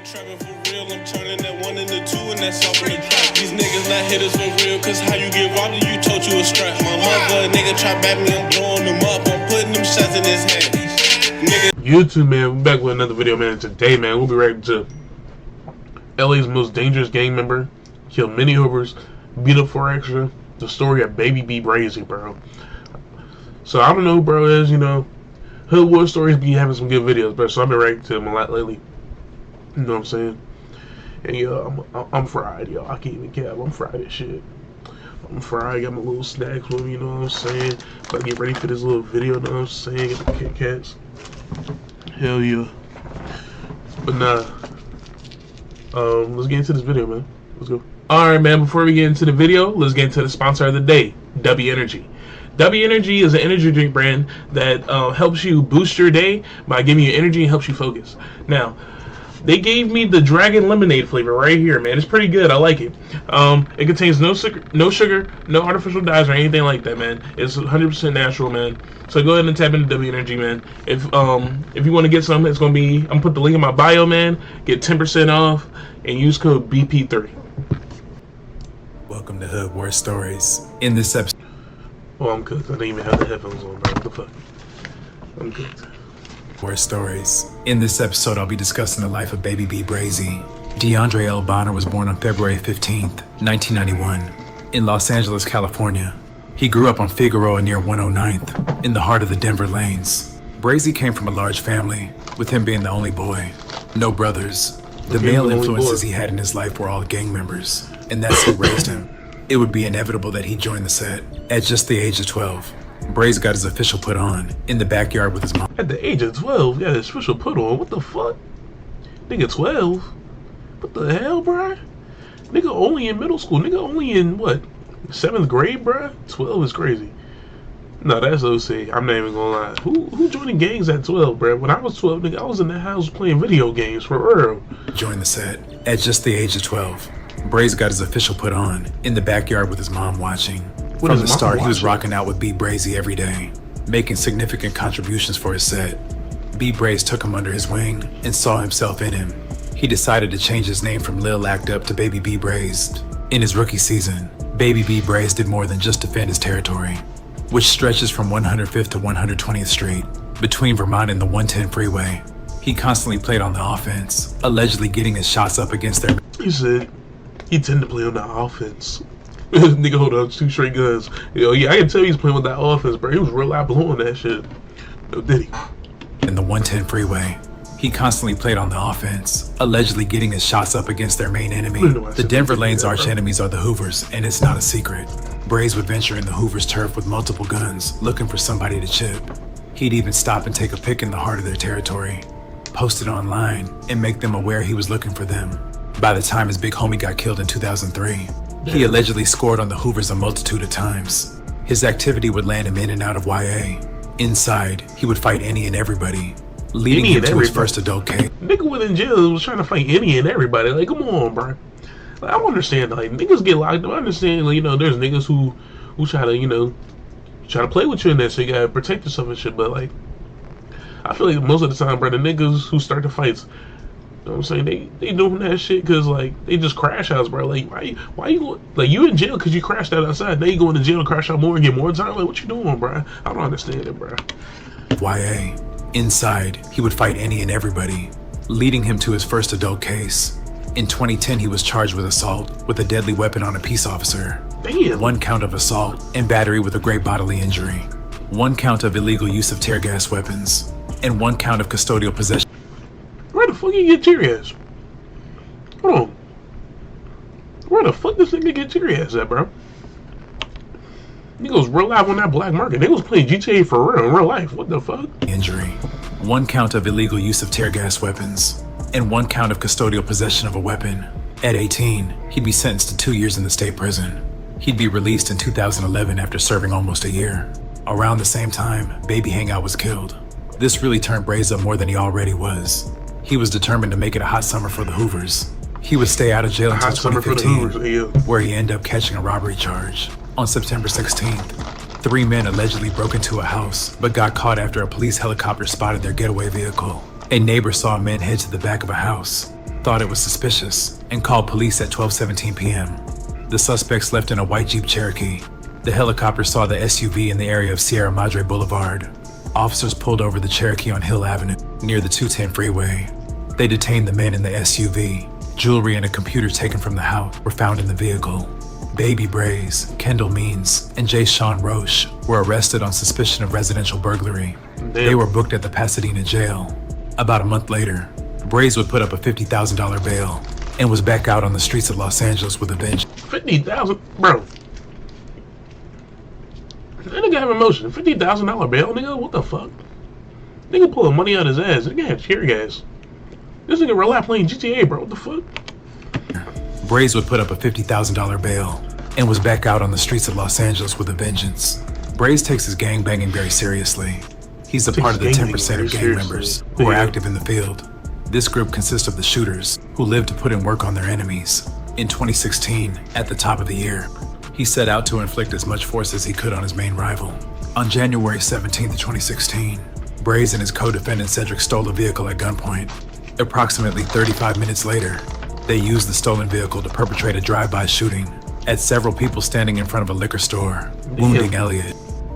Trapping for real, I'm turning that one into two, and that's off in the trap. These niggas not hitters for real, cause how you get robbed and you told you a strap. My mother, nigga try back me, I'm blowing them up, I'm putting them shots in his head. Nigga. YouTube, man, we're back with another video, man. Today, man, we'll be reacting to LA's most dangerous gang member, killed many Hoovers, beat up 4 extra, the story of baby B-Brazy, bro. So I don't know who bro is, you know. Hood war stories be having some good videos, bro. So I've been reacting to him a lot lately. You know what I'm saying? And yo, I'm fried, yo. I can't even cap. I'm fried as shit. I'm fried. Got my little snacks with me. You know what I'm saying? About to get ready for this little video. You know what I'm saying? Get the Kit Kats. Hell yeah. But nah. Let's get into this video, man. Let's go. All right, man. Before we get into the video, let's get into the sponsor of the day, W Energy. W Energy is an energy drink brand that helps you boost your day by giving you energy and helps you focus. Now, they gave me the Dragon Lemonade flavor right here, man. It's pretty good. I like it. It contains no sugar, no artificial dyes or anything like that, man. It's 100% natural, man. So go ahead and tap into W Energy, man. If you want to get some, it's gonna be. I'm gonna put the link in my bio, man. Get 10% off and use code BP3. Welcome to Hood War Stories. In this episode. Oh, I'm cooked. I didn't even have the headphones on, bro. What the fuck? I'm cooked. War Stories. In this episode, I'll be discussing the life of baby B-Brazy. DeAndre L. Bonner was born on February 15th, 1991, in Los Angeles, California. He grew up on Figueroa near 109th, in the heart of the Denver lanes. Brazy came from a large family, with him being the only boy. No brothers. The male influences he had in his life were all gang members, and that's who raised him. It would be inevitable that he joined the set. At just the age of 12, Brazy got his official put on in the backyard with his mom. At the age of 12, got his official put on? What the fuck? Nigga 12? What the hell, bruh? Nigga only in middle school. Nigga only in, what, 7th grade, bruh? 12 is crazy. No, that's OC. I'm not even gonna lie. Who joining gangs at 12, bruh? When I was 12, nigga, I was in the house playing video games, for real. Joined the set. At just the age of 12, Brazy got his official put on in the backyard with his mom watching. From the start, he was rocking out with B-Brazy every day, making significant contributions for his set. B-Brazy took him under his wing and saw himself in him. He decided to change his name from Lil Act Up to Baby B-Brazy. In his rookie season, Baby B-Brazy did more than just defend his territory, which stretches from 105th to 120th Street, between Vermont and the 110 freeway. He constantly played on the offense, allegedly getting his shots up against their... He said he tended to play on the offense. Nigga hold on 2 straight guns. Yo, yeah, I can tell he's playing with that offense, bro. He was real out blowing that shit. No, did he? In the 110 freeway, he constantly played on the offense, allegedly getting his shots up against their main enemy. The Denver lane's arch enemies are the Hoovers, and it's not a secret. Brazy would venture in the Hoovers' turf with multiple guns, looking for somebody to chip. He'd even stop and take a pic in the heart of their territory, post it online, and make them aware he was looking for them. By the time his big homie got killed in 2003, he allegedly scored on the Hoovers a multitude of times. His activity would land him in and out of YA. Inside, he would fight any and everybody, leading him to his first adult case. Nigga went in jail was trying to fight any and everybody. Like, come on, bro. Like, I don't understand. Like, niggas get locked up. I understand, like, you know, there's niggas who try to, you know, try to play with you in there, so you gotta protect yourself and shit. But, like, I feel like most of the time, bro, the niggas who start the fights, you know what I'm saying, they doing that shit because, like, they just crash outs, bro. Like, why you, like, you in jail because you crashed out outside. Now you going to jail and crash out more and get more time? Like, what you doing, bro? I don't understand it, bro. YA. Inside, he would fight any and everybody, leading him to his first adult case. In 2010, he was charged with assault with a deadly weapon on a peace officer. Damn. 1 count of assault and battery with a great bodily injury. 1 count of illegal use of tear gas weapons. And 1 count of custodial possession. Where the fuck you get tear gas? Hold on. Where the fuck this nigga get tear gas at, bro? Niggas real live on that black market. They was playing GTA for real in real life. What the fuck? Injury. 1 count of illegal use of tear gas weapons. And 1 count of custodial possession of a weapon. At 18, he'd be sentenced to 2 years in the state prison. He'd be released in 2011 after serving almost a year. Around the same time, Baby Hangout was killed. This really turned Brazy up more than he already was. He was determined to make it a hot summer for the Hoovers. He would stay out of jail until 2015, where he ended up catching a robbery charge. On September 16th, 3 men allegedly broke into a house, but got caught after a police helicopter spotted their getaway vehicle. A neighbor saw men head to the back of a house. thought it was suspicious, and called police at 12:17 p.m. The suspects left in a white Jeep Cherokee. The helicopter saw the SUV in the area of Sierra Madre Boulevard. Officers pulled over the Cherokee on Hill Avenue, near the 210 freeway. They detained the men in the SUV. Jewelry and a computer taken from the house were found in the vehicle. B-Brazy, Kendall Means, and J. Sean Roche were arrested on suspicion of residential burglary. They were booked at the Pasadena jail. About a month later, Brazy would put up a $50,000 bail and was back out on the streets of Los Angeles with a vengeance. 50,000, bro. That nigga have emotion. $50,000 bail, nigga. What the fuck? Nigga pulling money out his ass. Nigga have tear gas. This nigga real life playing GTA, bro. What the fuck? Brazy would put up a $50,000 bail and was back out on the streets of Los Angeles with a vengeance. Brazy takes his gangbanging very seriously. He's a part of the 10% of gang members who are active in the field. This group consists of the shooters who live to put in work on their enemies. In 2016, at the top of the year, he set out to inflict as much force as he could on his main rival. On January 17th, 2016, Brazy and his co-defendant Cedric stole a vehicle at gunpoint. Approximately 35 minutes later, they used the stolen vehicle to perpetrate a drive-by shooting at several people standing in front of a liquor store, wounding Elliot.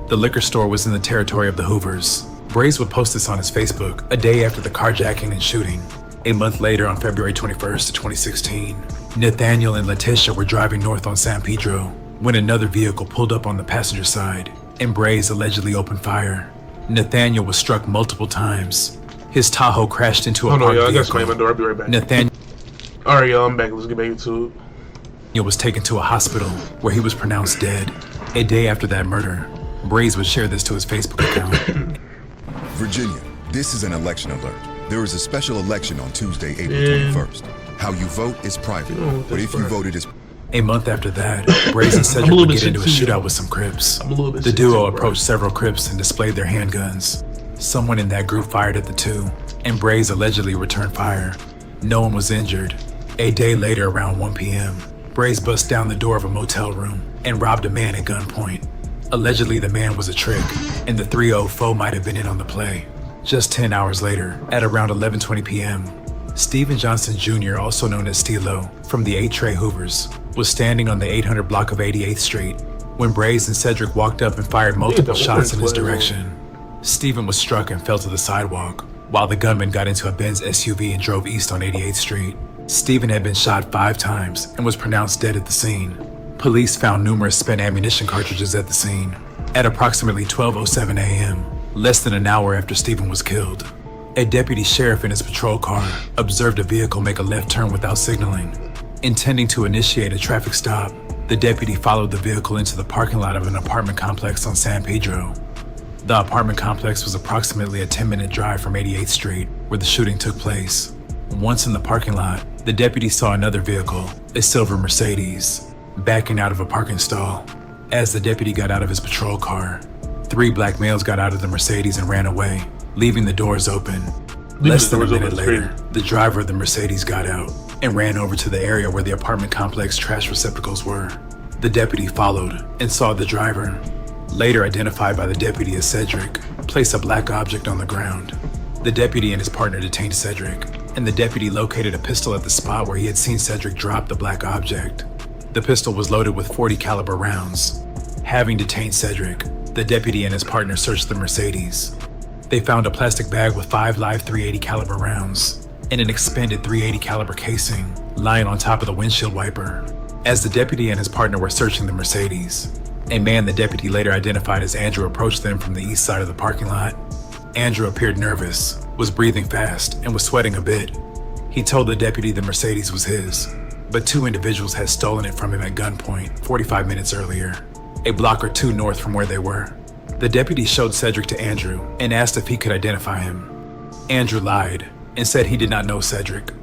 The liquor store was in the territory of the Hoovers. Brazy would post this on his Facebook a day after the carjacking and shooting. A month later, on February 21st, 2016, Nathaniel and Letitia were driving north on San Pedro when another vehicle pulled up on the passenger side and Brazy allegedly opened fire. Nathaniel was struck multiple times. His Tahoe crashed into a parked y'all. I got vehicle. somebody at my door. I'll be right back. Nathaniel Alright, y'all. I'm back. Let's get back to it. was taken to a hospital where he was pronounced dead. A day after that murder, Brazy would share this to his Facebook account. Virginia, this is an election alert. There is a special election on Tuesday, April 21st. How you vote is private, but if you voted as... A month after that, Brazy and Cedric would get into a shootout with some Crips. The duo approached several Crips and displayed their handguns. Someone in that group fired at the two, and Brazy allegedly returned fire. No one was injured. A day later, around 1 p.m., Brazy bust down the door of a motel room and robbed a man at gunpoint. Allegedly, the man was a trick, and the 3-0 foe might have been in on the play. Just 10 hours later, at around 11:20 p.m., Stephen Johnson Jr., also known as Stilo, from the 8-Tray Hoovers, was standing on the 800 block of 88th Street when Brazy and Cedric walked up and fired multiple shots in his direction. Stephen was struck and fell to the sidewalk, while the gunman got into a Benz SUV and drove east on 88th Street. Stephen had been shot 5 times and was pronounced dead at the scene. Police found numerous spent ammunition cartridges at the scene. At approximately 12:07 a.m., less than an hour after Stephen was killed, a deputy sheriff in his patrol car observed a vehicle make a left turn without signaling. Intending to initiate a traffic stop, the deputy followed the vehicle into the parking lot of an apartment complex on San Pedro. The apartment complex was approximately a 10-minute drive from 88th Street, where the shooting took place. Once in the parking lot, the deputy saw another vehicle, a silver Mercedes, backing out of a parking stall. As the deputy got out of his patrol car, 3 black males got out of the Mercedes and ran away, leaving the doors open. Less than a minute later, the driver of the Mercedes got out and ran over to the area where the apartment complex trash receptacles were. The deputy followed and saw the driver, later identified by the deputy as Cedric, place a black object on the ground. The deputy and his partner detained Cedric, and the deputy located a pistol at the spot where he had seen Cedric drop the black object. The pistol was loaded with .40 caliber rounds. Having detained Cedric, the deputy and his partner searched the Mercedes. They found a plastic bag with 5 live .380 caliber rounds and an expended .380 caliber casing lying on top of the windshield wiper. As the deputy and his partner were searching the Mercedes, a man the deputy later identified as Andrew approached them from the east side of the parking lot. Andrew appeared nervous, was breathing fast, and was sweating a bit. He told the deputy the Mercedes was his, but 2 individuals had stolen it from him at gunpoint 45 minutes earlier, a block or 2 north from where they were. The deputy showed Cedric to Andrew and asked if he could identify him. Andrew lied and said he did not know Cedric.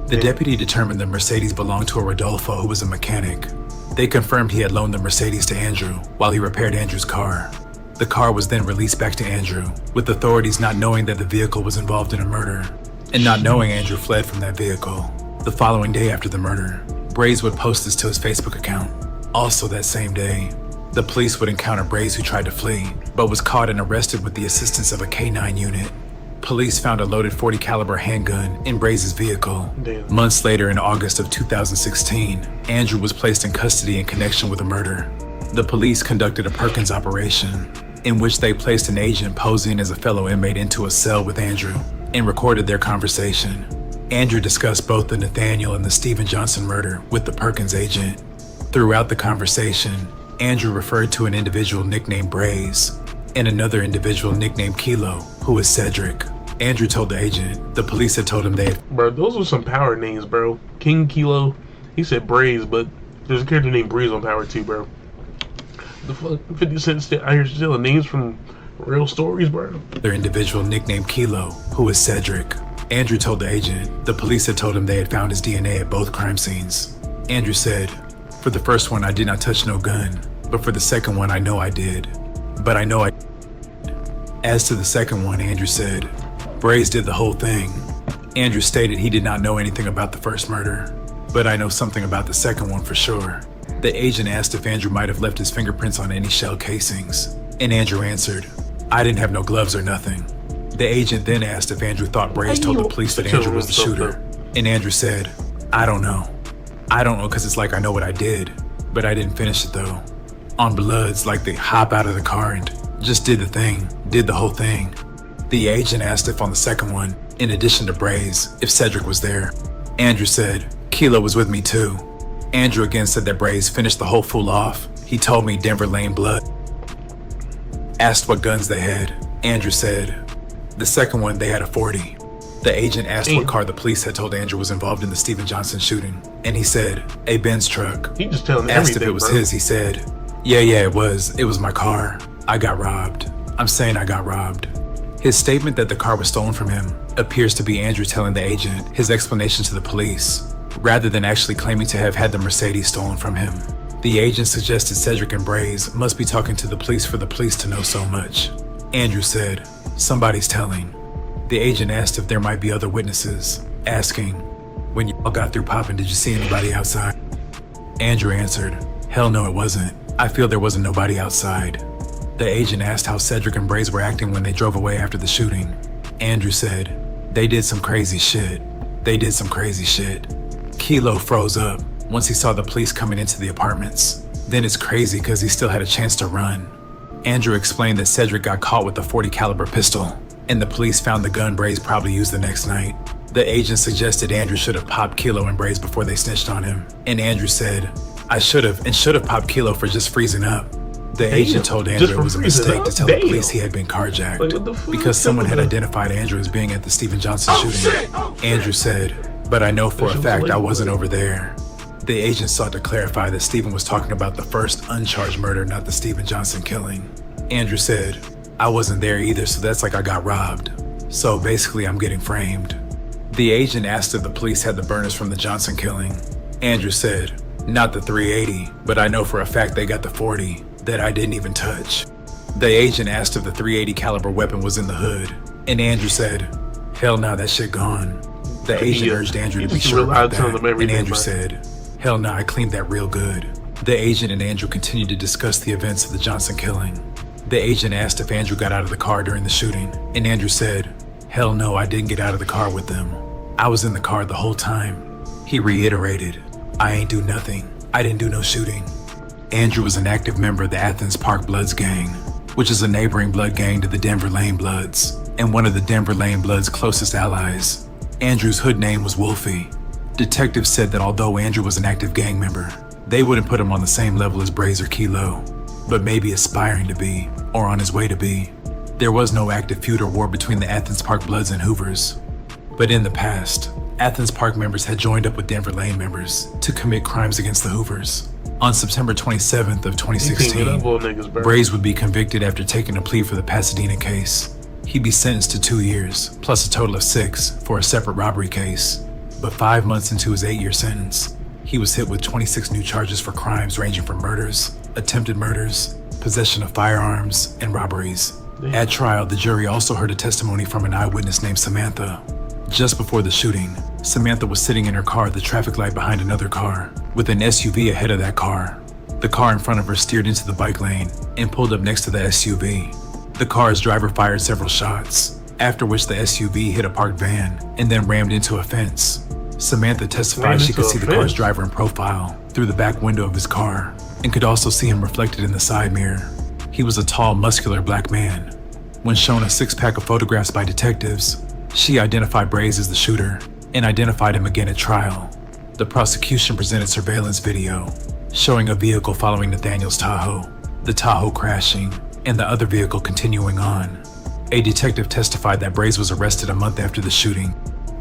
The deputy determined the Mercedes belonged to a Rodolfo who was a mechanic. They confirmed he had loaned the Mercedes to Andrew while he repaired Andrew's car. The car was then released back to Andrew, with authorities not knowing that the vehicle was involved in a murder, and not knowing Andrew fled from that vehicle. The following day after the murder, Brazy would post this to his Facebook account. Also that same day, the police would encounter Brazy who tried to flee, but was caught and arrested with the assistance of a K-9 unit. Police found a loaded .40 caliber handgun in Brazy's vehicle. Damn. Months later, in August of 2016, Andrew was placed in custody in connection with a murder. The police conducted a Perkins operation, in which they placed an agent posing as a fellow inmate into a cell with Andrew and recorded their conversation. Andrew discussed both the Nathaniel and the Steven Johnson murder with the Perkins agent. Throughout the conversation, Andrew referred to an individual nicknamed Braze and another individual nicknamed Kilo, who was Cedric. Andrew told the agent the police had told him they had... Bro, those were some power names, bro. King Kilo, he said Braze, but there's a character named Breeze on Power too, bro. The fuck, 50 Cent out here stealing names from real stories, bro. Their individual nicknamed Kilo, who was Cedric. Andrew told the agent the police had told him they had found his DNA at both crime scenes. Andrew said, "For the first one, I did not touch no gun, but for the second one, I know I did. But I know I..." As to the second one, Andrew said, Braze did the whole thing. Andrew stated he did not know anything about the first murder, but I know something about the second one for sure. The agent asked if Andrew might have left his fingerprints on any shell casings, and Andrew answered, "I didn't have no gloves or nothing." The agent then asked if Andrew thought Braze told the police that Andrew was the shooter, and Andrew said, "I don't know. I don't know because it's like I know what I did, but I didn't finish it though." On Bloods, like they hop out of the car and just did the thing, did the whole thing. The agent asked if on the second one, in addition to Braze, if Cedric was there. Andrew said, "Kilo was with me too." Andrew again said that Braze finished the whole fool off. He told me Denver Lane Blood. Asked what guns they had. Andrew said, the second one they had a .40. The agent asked what car the police had told Andrew was involved in the Steven Johnson shooting, and he said, a Benz truck. He just telling Asked everything, if it was bro. his, he said, yeah, it was my car. I got robbed. I'm saying I got robbed. His statement that the car was stolen from him appears to be Andrew telling the agent his explanation to the police, rather than actually claiming to have had the Mercedes stolen from him. The agent suggested Cedric and Braze must be talking to the police for the police to know so much. Andrew said, somebody's telling. The agent asked if there might be other witnesses, asking, when y'all got through popping, did you see anybody outside? Andrew answered, hell no it wasn't. I feel there wasn't nobody outside. The agent asked how Cedric and Braze were acting when they drove away after the shooting. Andrew said, they did some crazy shit. They did some crazy shit. Kilo froze up once he saw the police coming into the apartments. Then it's crazy because he still had a chance to run. Andrew explained that Cedric got caught with a .40 caliber pistol, and the police found the gun Braze probably used the next night. The agent suggested Andrew should have popped Kilo and Braze before they snitched on him, and Andrew said, I should have popped Kilo for just freezing up. The agent told Andrew it was a mistake to tell the police he had been carjacked because someone had identified Andrew as being at the Steven Johnson shooting. Andrew said, but I know for a fact I wasn't over there. The agent sought to clarify that Steven was talking about the first uncharged murder, not the Steven Johnson killing. Andrew said, I wasn't there either, so that's like I got robbed. So basically I'm getting framed. The agent asked if the police had the burners from the Johnson killing. Andrew said, not the .380, but I know for a fact they got the .40 that I didn't even touch. The agent asked if the .380 caliber weapon was in the hood, and Andrew said, hell no, that shit gone. The agent urged Andrew to be sure about that, and Andrew said, hell no, I cleaned that real good. The agent and Andrew continued to discuss the events of the Johnson killing. The agent asked if Andrew got out of the car during the shooting, and Andrew said, hell no, I didn't get out of the car with them. I was in the car the whole time. He reiterated, I ain't do nothing. I didn't do no shooting. Andrew was an active member of the Athens Park Bloods gang, which is a neighboring blood gang to the Denver Lane Bloods, and one of the Denver Lane Bloods' closest allies. Andrew's hood name was Wolfie. Detectives said that although Andrew was an active gang member, they wouldn't put him on the same level as Braze or Kilo, but maybe aspiring to be, or on his way to be. There was no active feud or war between the Athens Park Bloods and Hoovers. But in the past, Athens Park members had joined up with Denver Lane members to commit crimes against the Hoovers. On September 27th of 2016, Braze would be convicted after taking a plea for the Pasadena case. He'd be sentenced to 2 years, plus a total of 6 for a separate robbery case. But 5 months into his 8-year sentence, he was hit with 26 new charges for crimes ranging from murders, attempted murders, possession of firearms, and robberies. At trial, the jury also heard a testimony from an eyewitness named Samantha. Just before the shooting, Samantha was sitting in her car at the traffic light behind another car, with an SUV ahead of that car. The car in front of her steered into the bike lane and pulled up next to the SUV. The car's driver fired several shots. after which the SUV hit a parked van and then rammed into a fence. Samantha testified she could see the car's driver in profile through the back window of his car and could also see him reflected in the side mirror. He was a tall, muscular black man. When shown a six-pack of photographs by detectives, she identified Brazy as the shooter and identified him again at trial. The prosecution presented surveillance video showing a vehicle following Nathaniel's Tahoe, the Tahoe crashing, and the other vehicle continuing on. A detective testified that Brazy was arrested a month after the shooting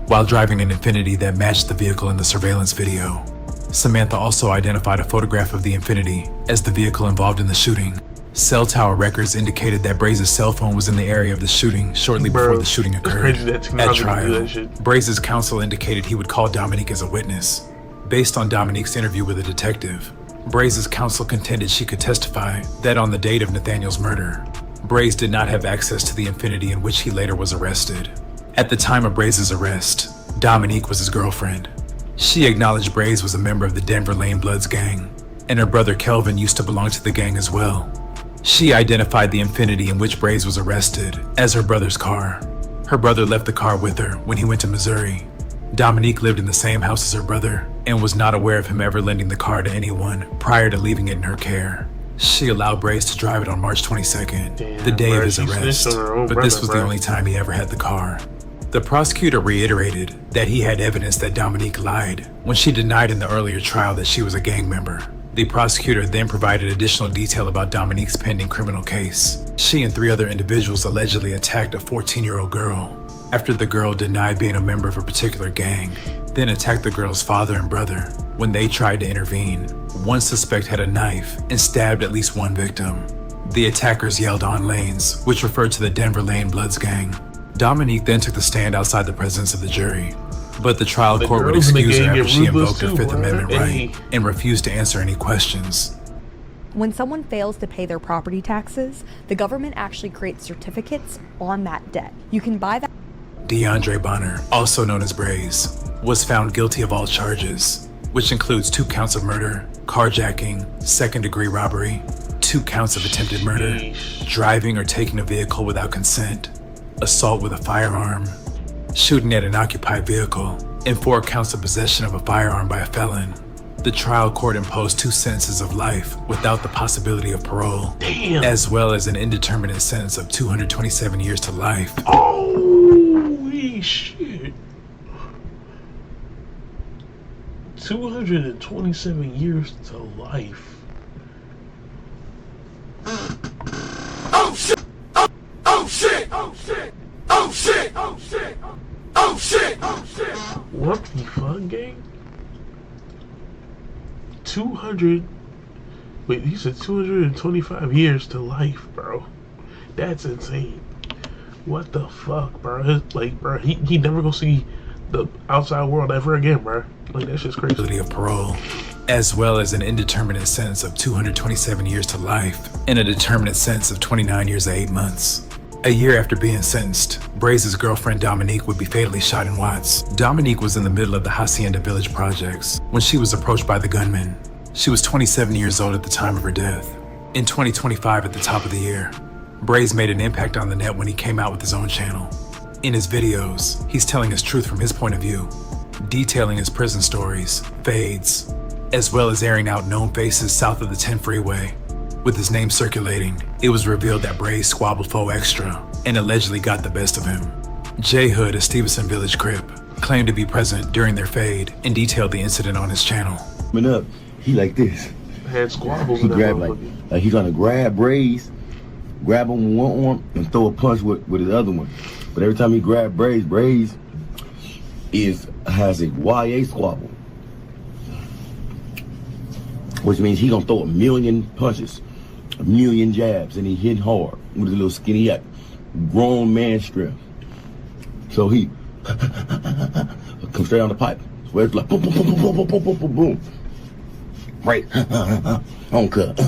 while driving an Infiniti that matched the vehicle in the surveillance video. Samantha also identified a photograph of the Infiniti as the vehicle involved in the shooting. Cell tower records indicated that Brazy's cell phone was in the area of the shooting shortly before the shooting occurred. At trial, Brazy's counsel indicated he would call Dominique as a witness. Based on Dominique's interview with a detective, Brazy's counsel contended she could testify that on the date of Nathaniel's murder, Brazy did not have access to the Infiniti in which he later was arrested. At the time of Brazy's arrest, Dominique was his girlfriend. She acknowledged Brazy was a member of the Denver Lane Bloods gang, and her brother Kelvin used to belong to the gang as well. She identified the Infiniti in which Brazy was arrested as her brother's car. Her brother left the car with her when he went to Missouri. Dominique lived in the same house as her brother and was not aware of him ever lending the car to anyone prior to leaving it in her care. She allowed Brazy to drive it on March 22nd, the day of his arrest, but this was the only time he ever had the car. The prosecutor reiterated that he had evidence that Dominique lied when she denied in the earlier trial that she was a gang member. The prosecutor then provided additional detail about Dominique's pending criminal case. She and 3 other individuals allegedly attacked a 14-year-old girl after the girl denied being a member of a particular gang, then attacked the girl's father and brother when they tried to intervene. One suspect had a knife and stabbed at least one victim. The attackers yelled on lanes, which referred to the Denver Lane Bloods gang. Dominique then took the stand outside the presence of the jury, but the trial court would excuse her after she invoked her Fifth Amendment right and refused to answer any questions. When someone fails to pay their property taxes, the government actually creates certificates on that debt. You can buy that. DeAndre Bonner, also known as Brazy, was found guilty of all charges, which includes 2 counts of murder, carjacking, second-degree robbery, 2 counts of attempted murder, driving or taking a vehicle without consent, assault with a firearm, shooting at an occupied vehicle, and 4 counts of possession of a firearm by a felon. The trial court imposed 2 sentences of life without the possibility of parole, as well as an indeterminate sentence of 227 years to life. Holy shit. 227 years to life. Oh shit! Oh shit! Oh shit! Oh shit! Oh shit! Oh shit! Oh shit! What the fuck, gang? 200. Wait, he said 225 years to life, bro. That's insane. What the fuck, bro? Like, bro, he never gonna see the outside world ever again, bro. Like, that's just crazy. Of parole, as well as an indeterminate sentence of 227 years to life and a determinate sentence of 29 years and 8 months. A year after being sentenced, Brazy's girlfriend Dominique would be fatally shot in Watts. Dominique was in the middle of the Hacienda Village projects when she was approached by the gunman. She was 27 years old at the time of her death. In 2025, at the top of the year, Brazy made an impact on the net when he came out with his own channel. In his videos, he's telling his truth from his point of view, detailing his prison stories, fades, as well as airing out known faces south of the 10 freeway. With his name circulating, it was revealed that Brazy squabbled Faux Extra and allegedly got the best of him. J Hood, a Stevenson Village Crip, claimed to be present during their fade and detailed the incident on his channel. Coming up, he like this. Had squabbles. He grabbed like he's gonna grab Brazy, grab him with one arm and throw a punch with his other one. But every time he grab Brazy has a YA squabble, which means he gonna throw 1,000,000 punches, 1,000,000 jabs, and he hitting hard with a little skinny grown man strength. So he comes straight on the pipe. So it's like boom, boom, boom, boom, boom, boom, boom, boom, boom. Right, on cut.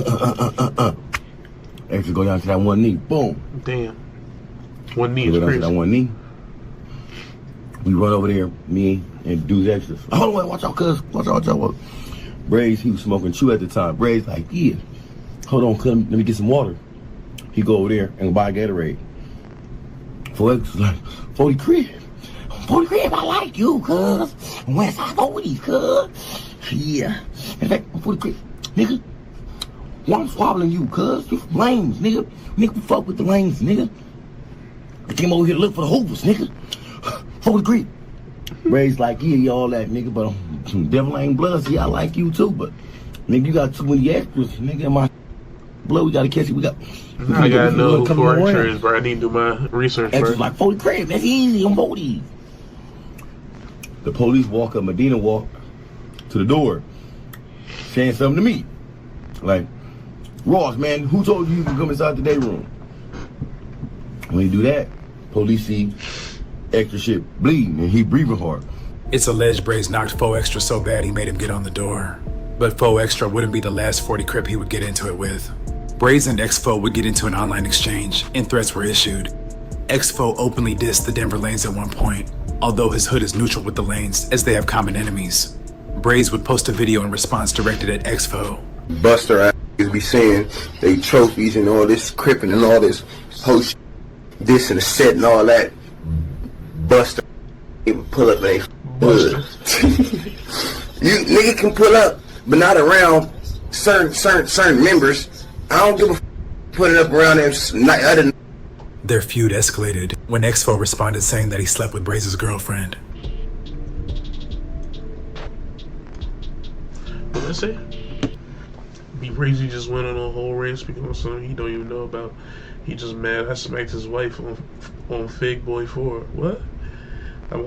Actually go down to that one knee, boom. Damn. One knee so is go down crazy. to that one knee. We run over there, me and dudes extras. Hold on, watch out, cuz. Watch out, watch out. Brazy, he was smoking chew at the time. Brazy like, yeah. Hold on, cuz, let me get some water. He go over there and buy a Gatorade. Forex was like, 40 crib. 40 crib, I like you, cuz. West I 40s, cuz. Yeah. In fact, 40 crib. Nigga, why I'm swabbling you, cuz? You from lanes, nigga. Nigga, fuck with the lanes, nigga. I came over here to look for the hoopers, nigga. 40 crib. Ray's like, yeah, all that, nigga, but some devil ain't blood, see, I like you too, but nigga, you got too many extras, nigga, my blood, we gotta catch it, we got... I gotta know who 4 extra is, bro. I need to do my research, bro. Extras like 40 crib, that's easy, I'm 40. The police walk up, Medina walk to the door, saying something to me. Like, Ross, man, who told you can come inside the day room? When you do that, police see extra shit bleeding and he breathing hard. It's alleged Braze knocked Faux Extra so bad he made him get on the door. But Faux Extra wouldn't be the last 40 crip he would get into it with. Braze and X-Fo would get into an online exchange, and threats were issued. X-Fo openly dissed the Denver Lanes at one point, although his hood is neutral with the Lanes as they have common enemies. Braze would post a video in response directed at X-Fo. Buster ass be saying they trophies and all this cripping and all this host, this and the set and all that. Buster even pull up a hood. You nigga can pull up, but not around certain members. I don't give a put it up around them other. Their feud escalated when X-Fo responded saying that he slept with Braze's girlfriend. What did I say? B-Brazy just went on a whole rant speaking on something he don't even know about. He just mad I smacked his wife on Fig Boy 4. What? I'm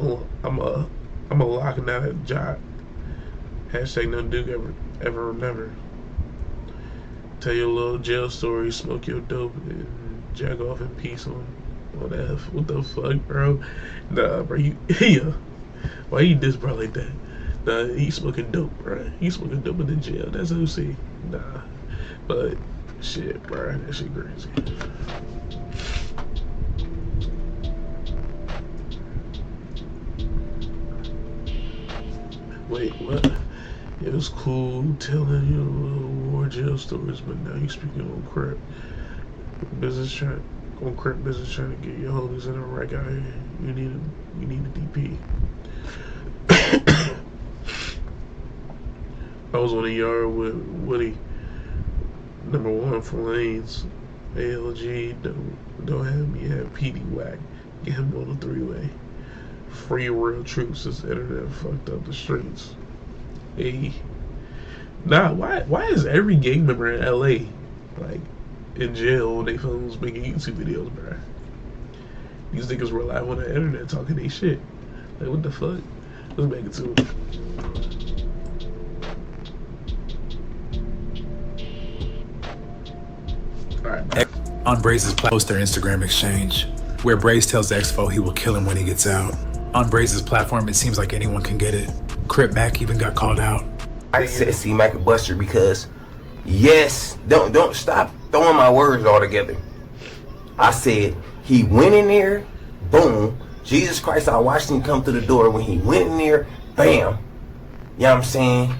a locking out at Jock. Hashtag no Duke ever never. Tell your little jail story, smoke your dope, and jack off in peace on F. What the fuck, bro? Nah, bro, yeah. Why you diss bro like that? Nah, he smoking dope, bro. He smoking dope in the jail. That's OC. Nah, but shit, bro, that shit crazy. Wait, what? It was cool telling you little war jail stories, but now you speaking on crap business trying to get your holdings in a rack out here. You need a DP. I was on the yard with Woody, #1 for lanes. ALG don't have me have PD whack. Get him on the 3-way. Free real truth since the internet fucked up the streets. Hey, nah, why is every gang member in LA like in jail on their phones making YouTube videos, bruh? These niggas rely on the internet talking they shit. Like, what the fuck? Let's make it to it. Alright. On Braze's post their Instagram exchange, where Braze tells X-Fo he will kill him when he gets out. On Braze's platform, it seems like anyone can get it. Crip Mac even got called out. I said see Mac and Buster because yes, don't stop throwing my words all together. I said he went in there, boom, Jesus Christ, I watched him come through the door. When he went in there, bam. You know what I'm saying?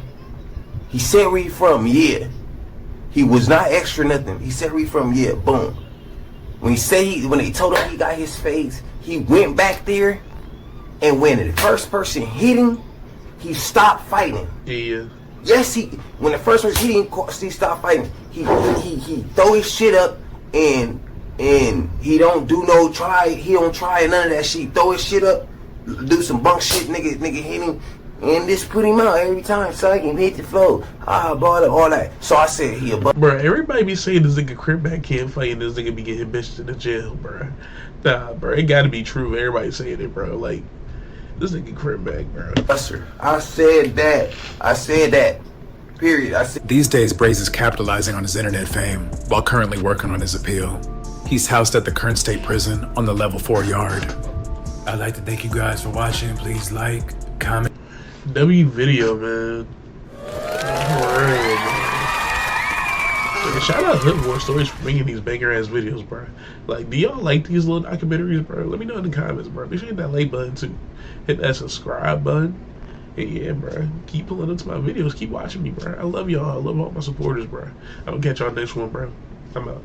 He said where he from, yeah. He was not extra nothing. He said where he from, yeah, boom. When they told him he got his face, he went back there, and when the first person hit him, he stopped fighting. Yeah. Yes, when the first person hit him, he stopped fighting. He throw his shit up and he don't do no try. He don't try none of that shit. He throw his shit up, do some bunk shit. Nigga hit him and just put him out every time so he can hit the floor. All that. So I said he a buck. Bro, everybody be saying this nigga Crip Mac can't fight and this nigga be getting bitched in the jail, bro. Nah, bro, it gotta be true. Everybody saying it, bro. Like, this nigga Crip Mac, bro. I said that. Period. I said. These days, Braze is capitalizing on his internet fame while currently working on his appeal. He's housed at the Kern State Prison on the level 4 yard. I'd like to thank you guys for watching. Please like, comment. W video, man. Alright, man. Shout out Hood War Stories for making these banger ass videos, bro. Like, do y'all like these little documentaries, bro? Let me know in the comments, bro. Make sure you hit that like button too. Hit that subscribe button. And yeah, bro. Keep pulling into my videos. Keep watching me, bro. I love y'all. I love all my supporters, bro. I'm gonna catch y'all next one, bro. I'm out.